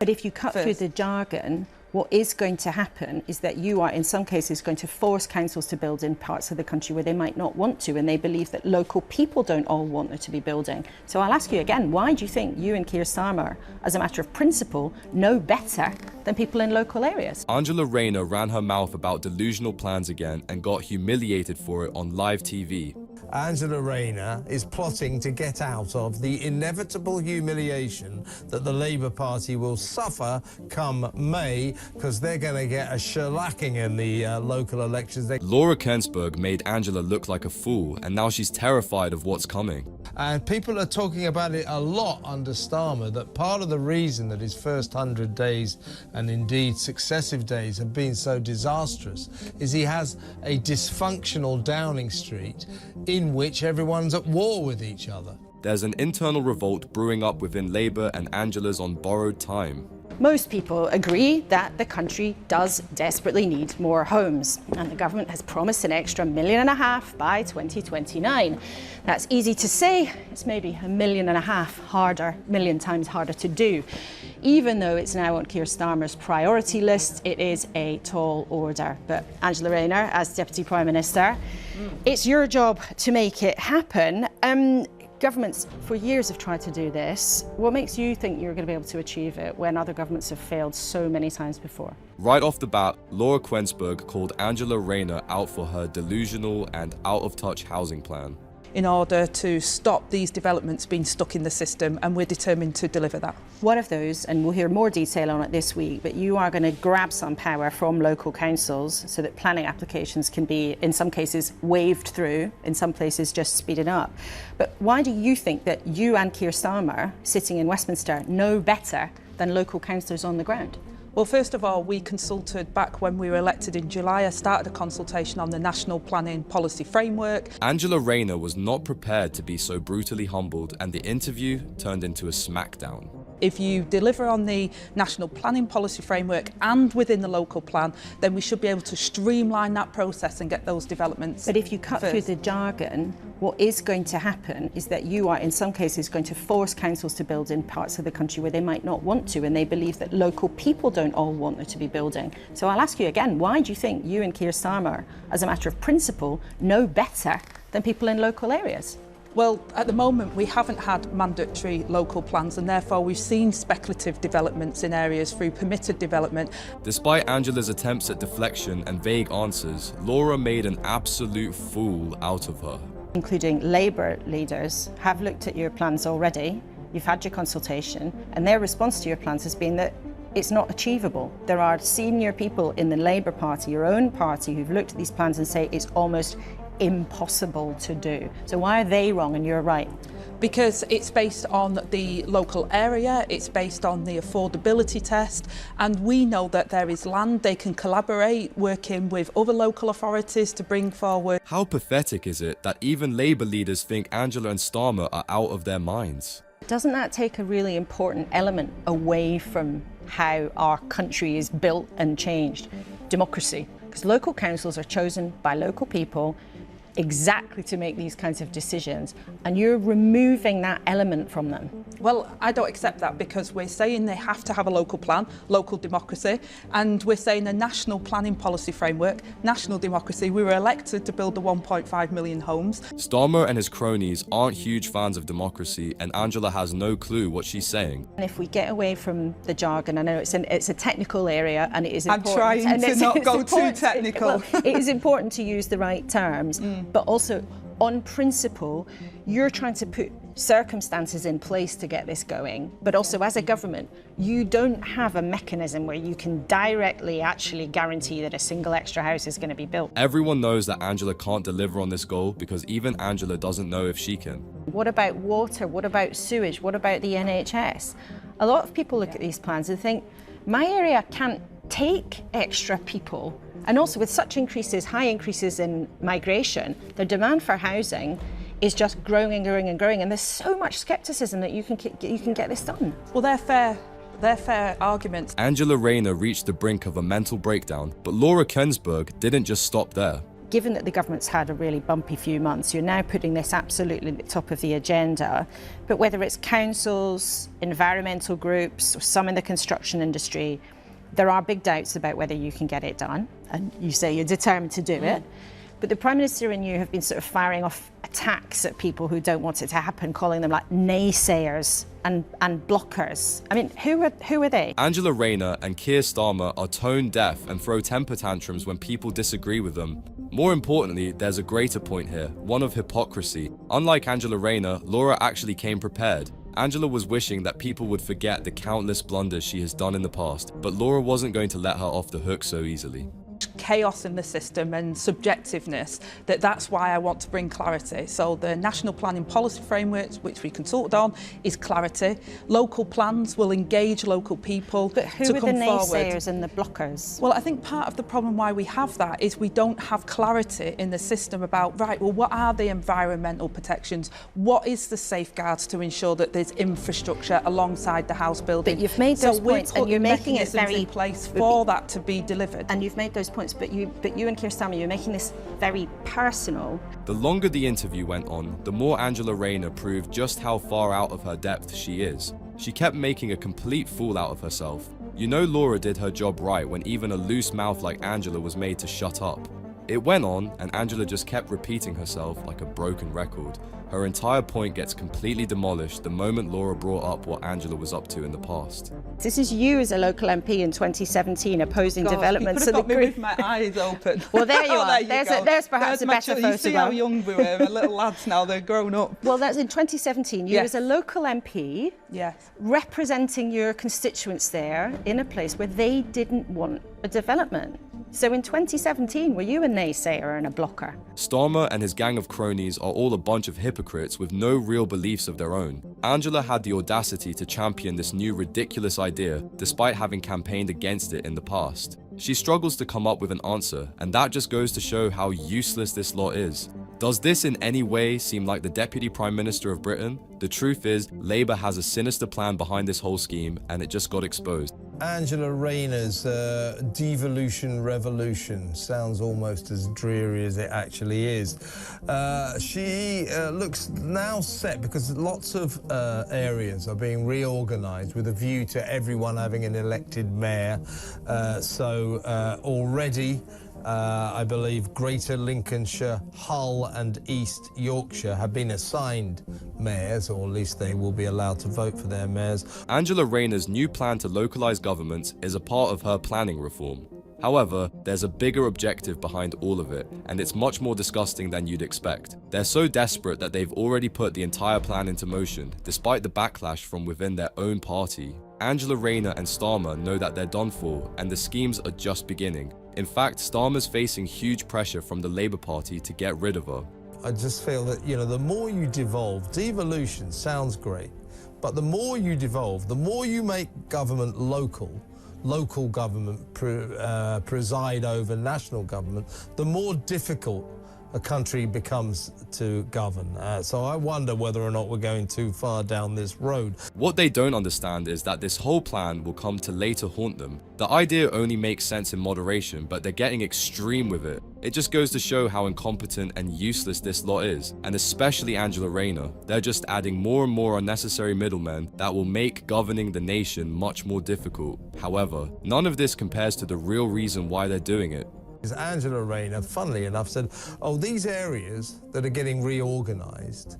But if you cut through the jargon, what is going to happen is that you are, in some cases, going to force councils to build in parts of the country where they might not want to, and they believe that local people don't all want there to be building. So I'll ask you again, why do you think you and Keir Starmer, as a matter of principle, know better than people in local areas? Angela Rayner ran her mouth about delusional plans again and got humiliated for it on live TV. Angela Rayner is plotting to get out of the inevitable humiliation that the Labour Party will suffer come May, because they're going to get a shellacking in the local elections. Laura Kuenssberg made Angela look like a fool, and now she's terrified of what's coming. And people are talking about it a lot under Starmer, that part of the reason that his first 100 days, and indeed successive days, have been so disastrous is he has a dysfunctional Downing Street in which everyone's at war with each other. There's an internal revolt brewing up within Labour, and Angela's on borrowed time. Most people agree that the country does desperately need more homes, and the government has promised an extra $1.5 million by 2029. That's easy to say. It's maybe $1.5 million harder, million times harder to do. Even though it's now on Keir Starmer's priority list, it is a tall order. But Angela Rayner, as Deputy Prime Minister, it's your job to make it happen. Governments for years have tried to do this. What makes you think you're going to be able to achieve it when other governments have failed so many times before? Right off the bat, Laura Kuenssberg called Angela Rayner out for her delusional and out-of-touch housing plan. In order to stop these developments being stuck in the system, and we're determined to deliver that. One of those, and we'll hear more detail on it this week, but you are going to grab some power from local councils so that planning applications can be, in some cases, waved through, in some places just speeded up. But why do you think that you and Keir Starmer, sitting in Westminster, know better than local councillors on the ground? Well, first of all, we consulted back when we were elected in July. I started a consultation on the National Planning Policy Framework. Angela Rayner was not prepared to be so brutally humbled, and the interview turned into a smackdown. If you deliver on the National Planning Policy Framework and within the local plan, then we should be able to streamline that process and get those developments. But if you cut through the jargon, what is going to happen is that you are, in some cases, going to force councils to build in parts of the country where they might not want to, and they believe that local people don't all want there to be building. So I'll ask you again, why do you think you and Keir Starmer, as a matter of principle, know better than people in local areas? Well, at the moment, we haven't had mandatory local plans, and therefore we've seen speculative developments in areas through permitted development. Despite Angela's attempts at deflection and vague answers, Laura made an absolute fool out of her. Including Labour leaders have looked at your plans already. You've had your consultation, and their response to your plans has been that it's not achievable. There are senior people in the Labour Party, your own party, who've looked at these plans and say it's almost impossible to do. So why are they wrong and you're right? Because it's based on the local area, it's based on the affordability test, and we know that there is land. They can collaborate, working with other local authorities to bring forward. How pathetic is it that even Labour leaders think Angela and Starmer are out of their minds? Doesn't that take a really important element away from how our country is built and changed? Democracy. Because local councils are chosen by local people exactly to make these kinds of decisions, and you're removing that element from them. Well, I don't accept that, because we're saying they have to have a local plan, local democracy, and we're saying a national planning policy framework, national democracy. We were elected to build the 1.5 million homes. Starmer and his cronies aren't huge fans of democracy, and Angela has no clue what she's saying. And if we get away from the jargon, I know it's a technical area, and it is important. I'm trying to not go too technical. Well, it is important to use the right terms, but also on principle, you're trying to put circumstances in place to get this going, but also as a government, you don't have a mechanism where you can directly actually guarantee that a single extra house is going to be built. Everyone knows that Angela can't deliver on this goal, because even Angela doesn't know if she can. What about water? What about sewage? What about the NHS? A lot of people look at these plans and think, my area can't take extra people. And also with such increases, high increases in migration, the demand for housing is just growing and growing and growing, and there's so much skepticism that you can get this done. Well, they're fair arguments. Angela Rayner reached the brink of a mental breakdown, but Laura Kuenssberg didn't just stop there. given that the government's had a really bumpy few months, you're now putting this absolutely at the top of the agenda. But whether it's councils, environmental groups, or some in the construction industry, there are big doubts about whether you can get it done. And you say you're determined to do it. But the Prime Minister and you have been sort of firing off attacks at people who don't want it to happen, calling them like naysayers and blockers. I mean, who are they? Angela Rayner and Keir Starmer are tone deaf and throw temper tantrums when people disagree with them. More importantly, there's a greater point here, one of hypocrisy. Unlike Angela Rayner, Laura actually came prepared. Angela was wishing that people would forget the countless blunders she has done in the past, but Laura wasn't going to let her off the hook so easily. Chaos in the system and subjectiveness, that's why I want to bring clarity. So the National Planning Policy Framework, which we consulted on, is clarity. Local plans will engage local people But who to are come the forward. naysayers and the blockers? Well, I think part of the problem why we have that is we don't have clarity in the system about, right, well, what are the environmental protections? What is the safeguards to ensure that there's infrastructure alongside the house building? But you've made those points and you're making it very in place for that to be delivered. And you've made those points, but you and Keir Starmer, you're making this very personal. The longer the interview went on, the more Angela Rayner proved just how far out of her depth she is. She kept making a complete fool out of herself. You know Laura did her job right when even a loose mouth like Angela was made to shut up. It went on, and Angela just kept repeating herself like a broken record. Her entire point gets completely demolished the moment Laura brought up what Angela was up to in the past. This is you as a local MP in 2017 opposing developments. You could have got me with my eyes open. Well, there you are. There's perhaps a better photograph. You see how young we were, little lads now, they're grown up. Well, that's in 2017. You as a local MP representing your constituents there in a place where they didn't want a development. So in 2017, were you a naysayer and a blocker? Starmer and his gang of cronies are all a bunch of hypocrites with no real beliefs of their own. Angela had the audacity to champion this new ridiculous idea, despite having campaigned against it in the past. She struggles to come up with an answer, and that just goes to show how useless this lot is. Does this in any way seem like the Deputy Prime Minister of Britain? The truth is, Labour has a sinister plan behind this whole scheme, and it just got exposed. Angela Rayner's devolution revolution sounds almost as dreary as it actually is. She looks now set because lots of areas are being reorganised with a view to everyone having an elected mayor. Already, I believe Greater Lincolnshire, Hull and East Yorkshire have been assigned mayors, or at least they will be allowed to vote for their mayors. Angela Rayner's new plan to localise government is a part of her planning reform. However, there's a bigger objective behind all of it, and it's much more disgusting than you'd expect. They're so desperate that they've already put the entire plan into motion, despite the backlash from within their own party. Angela Rayner and Starmer know that they're done for, and the schemes are just beginning. In fact, Starmer's facing huge pressure from the Labour Party to get rid of her. I just feel that, the more you devolution sounds great, but the more you devolve, the more you make government local government preside over national government, the more difficult a country becomes to govern. So I wonder whether or not we're going too far down this road. What they don't understand is that this whole plan will come to later haunt them. The idea only makes sense in moderation, but they're getting extreme with it. It just goes to show how incompetent and useless this lot is, and especially Angela Rayner. They're just adding more and more unnecessary middlemen that will make governing the nation much more difficult. However, none of this compares to the real reason why they're doing it. Angela Rayner, funnily enough, said, these areas that are getting reorganised,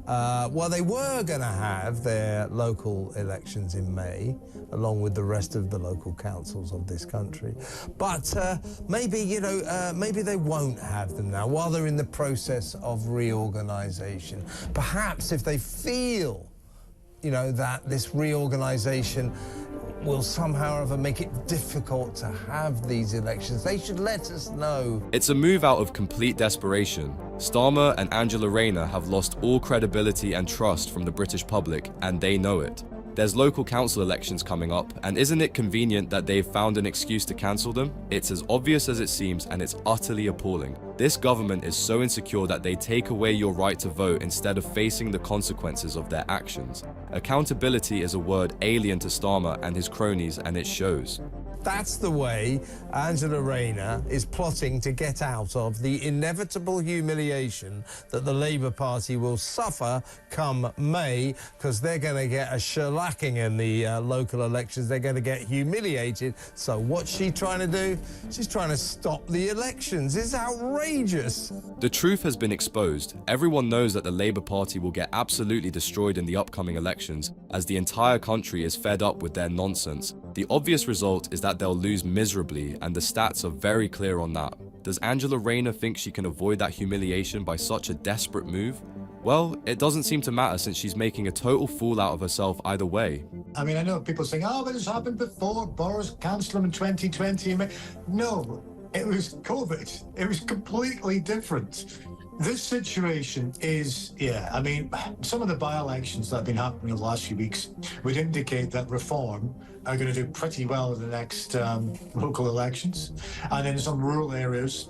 they were going to have their local elections in May, along with the rest of the local councils of this country. But maybe they won't have them now, while they're in the process of reorganisation. Perhaps if they feel, that this reorganisation will somehow or other make it difficult to have these elections, they should let us know. It's a move out of complete desperation. Starmer and Angela Rayner have lost all credibility and trust from the British public, and they know it. There's local council elections coming up, and isn't it convenient that they've found an excuse to cancel them? It's as obvious as it seems, and it's utterly appalling. This government is so insecure that they take away your right to vote instead of facing the consequences of their actions. Accountability is a word alien to Starmer and his cronies, and it shows. That's the way Angela Rayner is plotting to get out of the inevitable humiliation that the Labour Party will suffer come May, because they're going to get a shellacking in the local elections. They're going to get humiliated. So what's she trying to do? She's trying to stop the elections. It's outrageous. The truth has been exposed. Everyone knows that the Labour Party will get absolutely destroyed in the upcoming elections, as the entire country is fed up with their nonsense. The obvious result is that they'll lose miserably, and the stats are very clear on that. Does Angela Rayner think she can avoid that humiliation by such a desperate move? Well, it doesn't seem to matter, since she's making a total fool out of herself either way. I mean, I know people saying, oh, but it's happened before, Boris cancelled them in 2020. No, it was COVID. It was completely different. This situation is, I mean, some of the by-elections that have been happening in the last few weeks would indicate that Reform are going to do pretty well in the next local elections. And in some rural areas,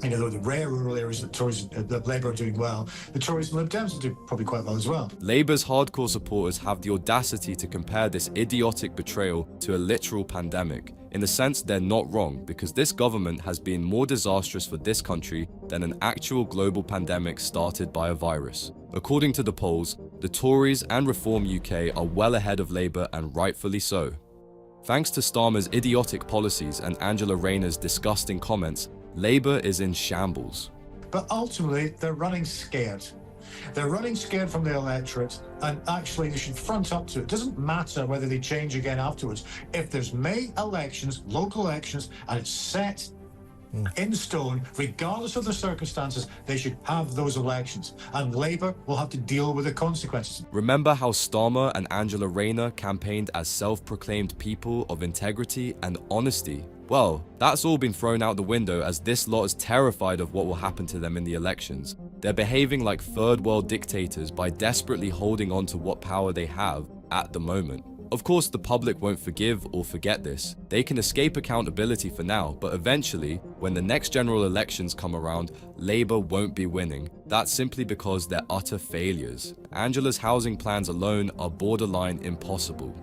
you know, the rare rural areas that Labour are doing well, the Tories and Lib Dems will do probably quite well as well. Labour's hardcore supporters have the audacity to compare this idiotic betrayal to a literal pandemic. In a sense, they're not wrong, because this government has been more disastrous for this country than an actual global pandemic started by a virus. According to the polls, the Tories and Reform UK are well ahead of Labour, and rightfully so. Thanks to Starmer's idiotic policies and Angela Rayner's disgusting comments, Labour is in shambles. But ultimately, they're running scared. They're running scared from the electorate, and actually they should front up to it. It doesn't matter whether they change again afterwards. If there's May elections, local elections, and it's set in stone, regardless of the circumstances, they should have those elections. And Labour will have to deal with the consequences. Remember how Starmer and Angela Rayner campaigned as self-proclaimed people of integrity and honesty? Well, that's all been thrown out the window, as this lot is terrified of what will happen to them in the elections. They're behaving like third world dictators by desperately holding on to what power they have at the moment. Of course, the public won't forgive or forget this. They can escape accountability for now, but eventually, when the next general elections come around, Labour won't be winning. That's simply because they're utter failures. Angela's housing plans alone are borderline impossible.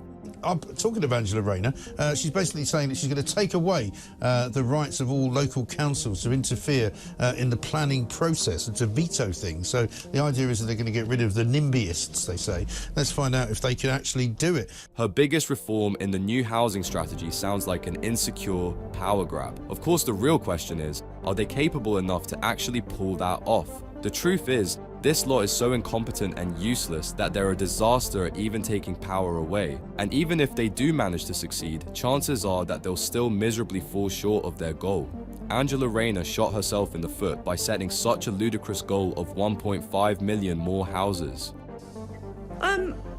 Talking of Angela Rayner, she's basically saying that she's going to take away the rights of all local councils to interfere in the planning process and to veto things. So the idea is that they're going to get rid of the NIMBYists, they say. Let's find out if they can actually do it. Her biggest reform in the new housing strategy sounds like an insecure power grab. Of course, the real question is, are they capable enough to actually pull that off? The truth is, this lot is so incompetent and useless that they're a disaster at even taking power away. And even if they do manage to succeed, chances are that they'll still miserably fall short of their goal. Angela Rayner shot herself in the foot by setting such a ludicrous goal of 1.5 million more houses.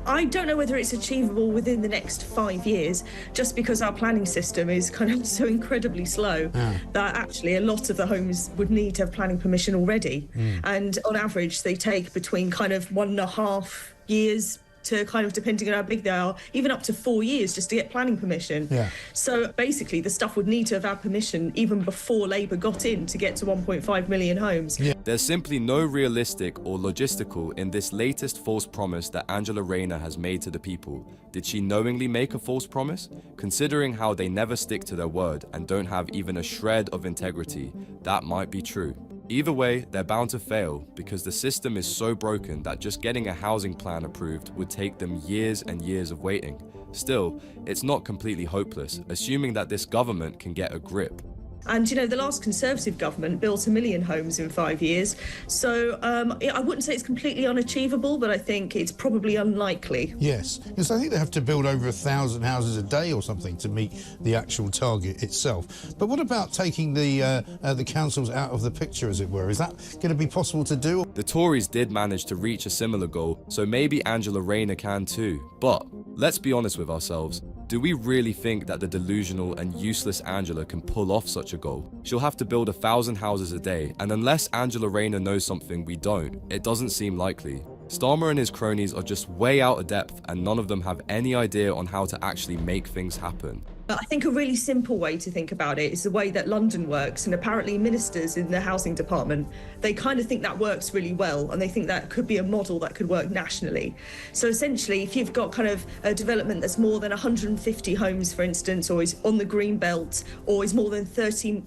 I don't know whether it's achievable within the next 5 years, just because our planning system is kind of so incredibly slow that actually a lot of the homes would need to have planning permission already. And on average, they take between kind of 1.5 years to kind of, depending on how big they are, even up to 4 years just to get planning permission. So basically the stuff would need to have had permission even before Labour got in to get to 1.5 million homes. There's simply no realistic or logistical in this latest false promise that Angela Rayner has made to the people. Did she knowingly make a false promise? Considering how they never stick to their word and don't have even a shred of integrity, that might be true. Either way, they're bound to fail, because the system is so broken that just getting a housing plan approved would take them years and years of waiting. Still, it's not completely hopeless, assuming that this government can get a grip. And, you know, the last Conservative government built 1 million homes in 5 years. So I wouldn't say it's completely unachievable, but I think it's probably unlikely. Yes, because I think they have to build over 1,000 houses a day or something to meet the actual target itself. But what about taking the councils out of the picture, as it were? Is that going to be possible to do? The Tories did manage to reach a similar goal, so maybe Angela Rayner can too. But let's be honest with ourselves. Do we really think that the delusional and useless Angela can pull off such a goal? She'll have to build 1,000 houses a day, and unless Angela Rayner knows something we don't, it doesn't seem likely. Starmer and his cronies are just way out of depth, and none of them have any idea on how to actually make things happen. But I think a really simple way to think about it is the way that London works, and apparently ministers in the housing department, they kind of think that works really well, and they think that could be a model that could work nationally. So essentially, if you've got kind of a development that's more than 150 homes, for instance, or is on the green belt, or is more than 30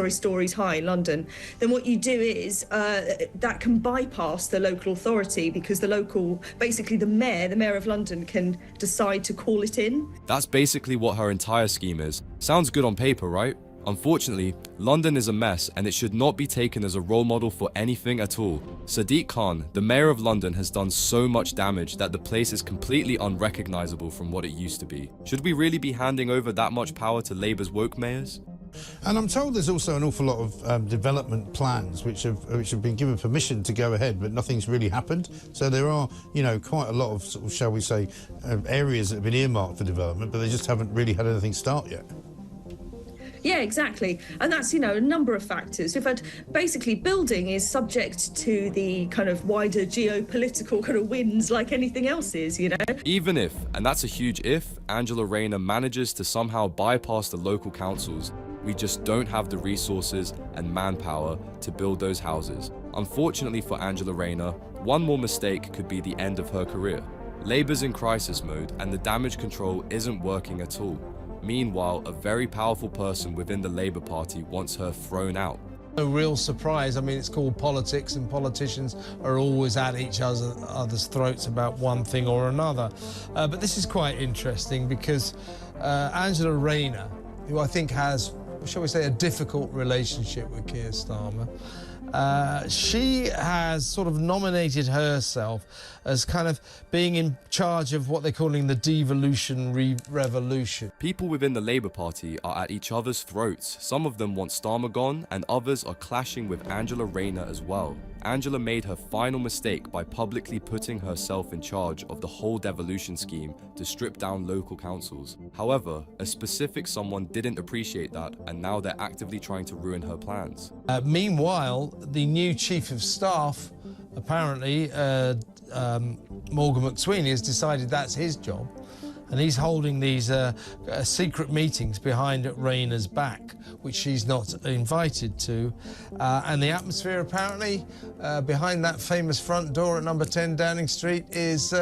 stories high in London, then what you do is that can bypass the local authority, because basically the mayor of London can decide to call it in. That's basically what her entire scheme is. Sounds good on paper, right? Unfortunately, London is a mess and it should not be taken as a role model for anything at all. Sadiq Khan, the mayor of London, has done so much damage that the place is completely unrecognisable from what it used to be. Should we really be handing over that much power to Labour's woke mayors? And I'm told there's also an awful lot of development plans which have been given permission to go ahead, but nothing's really happened. So there are, quite a lot of, sort of, shall we say, areas that have been earmarked for development, but they just haven't really had anything start yet. Yeah, exactly. And that's, a number of factors. We've had basically building is subject to the kind of wider geopolitical kind of winds like anything else is, Even if, and that's a huge if, Angela Rayner manages to somehow bypass the local councils, we just don't have the resources and manpower to build those houses. Unfortunately for Angela Rayner, one more mistake could be the end of her career. Labour's in crisis mode and the damage control isn't working at all. Meanwhile, a very powerful person within the Labour Party wants her thrown out. No real surprise. I mean, it's called politics, and politicians are always at each other's throats about one thing or another. But this is quite interesting because Angela Rayner, who I think has, shall we say, a difficult relationship with Keir Starmer, she has sort of nominated herself as kind of being in charge of what they're calling the devolution revolution. People within the Labour Party are at each other's throats. Some of them want Starmer gone, and others are clashing with Angela Rayner as well. Angela made her final mistake by publicly putting herself in charge of the whole devolution scheme to strip down local councils. However, a specific someone didn't appreciate that, and now they're actively trying to ruin her plans. Meanwhile, the new chief of staff, apparently, Morgan McSweeney, has decided that's his job, and he's holding these secret meetings behind Rayner's back, which she's not invited to. And the atmosphere, apparently, behind that famous front door at number 10 Downing Street is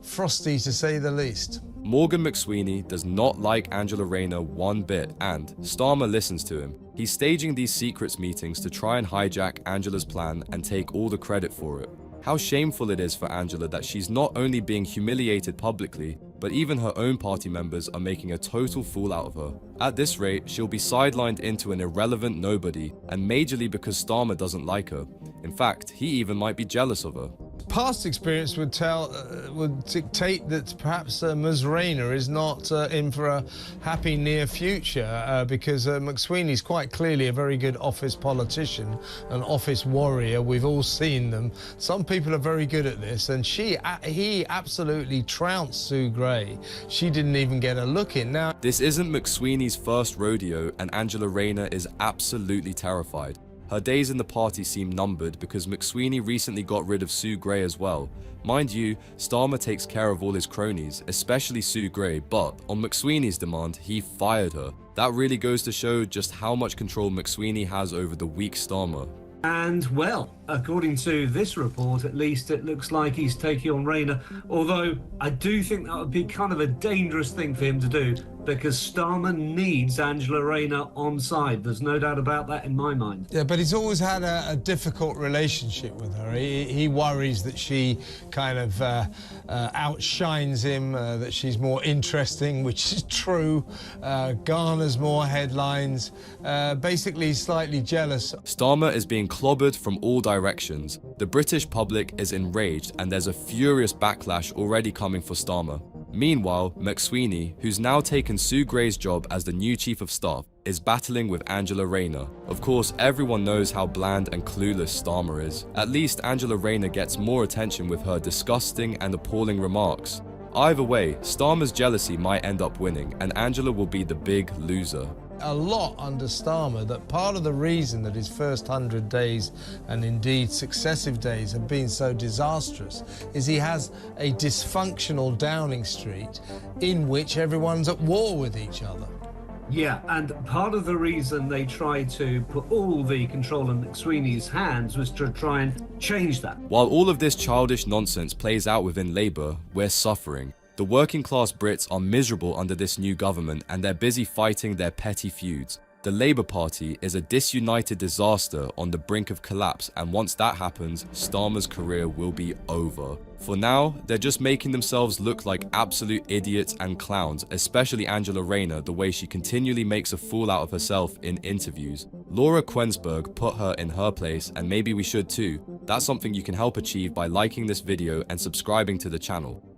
frosty, to say the least. Morgan McSweeney does not like Angela Rayner one bit, and Starmer listens to him. He's staging these secrets meetings to try and hijack Angela's plan and take all the credit for it. How shameful it is for Angela that she's not only being humiliated publicly, but even her own party members are making a total fool out of her. At this rate, she'll be sidelined into an irrelevant nobody, and majorly because Starmer doesn't like her. In fact, he even might be jealous of her. Past experience would dictate that perhaps Ms. Rayner is not in for a happy near future, because McSweeney's quite clearly a very good office politician, an office warrior. We've all seen them. Some people are very good at this, and he absolutely trounced Sue Gray. She didn't even get a look in. Now, this isn't McSweeney's first rodeo, and Angela Rayner is absolutely terrified. Her days in the party seem numbered because McSweeney recently got rid of Sue Gray as well. Mind you, Starmer takes care of all his cronies, especially Sue Gray, but on McSweeney's demand, he fired her. That really goes to show just how much control McSweeney has over the weak Starmer. And, well, according to this report, at least, it looks like he's taking on Rayner, although I do think that would be kind of a dangerous thing for him to do, because Starmer needs Angela Rayner on side. There's no doubt about that in my mind. Yeah, but he's always had a difficult relationship with her. He worries that she kind of outshines him, that she's more interesting, which is true, garners more headlines, basically slightly jealous. Starmer is being clobbered from all directions. The British public is enraged, and there's a furious backlash already coming for Starmer. Meanwhile, McSweeney, who's now taken Sue Gray's job as the new chief of staff, is battling with Angela Rayner. Of course, everyone knows how bland and clueless Starmer is. At least Angela Rayner gets more attention with her disgusting and appalling remarks. Either way, Starmer's jealousy might end up winning, and Angela will be the big loser. a lot under Starmer that part of the reason that his first 100 days and indeed successive days have been so disastrous is he has a dysfunctional Downing Street in which everyone's at war with each other. Yeah, and part of the reason they tried to put all the control in McSweeney's hands was to try and change that. While all of this childish nonsense plays out within Labour, we're suffering. The working class Brits are miserable under this new government and they're busy fighting their petty feuds. The Labour Party is a disunited disaster on the brink of collapse, and once that happens, Starmer's career will be over. For now, they're just making themselves look like absolute idiots and clowns, especially Angela Rayner, the way she continually makes a fool out of herself in interviews. Laura Kuenssberg put her in her place, and maybe we should too. That's something you can help achieve by liking this video and subscribing to the channel.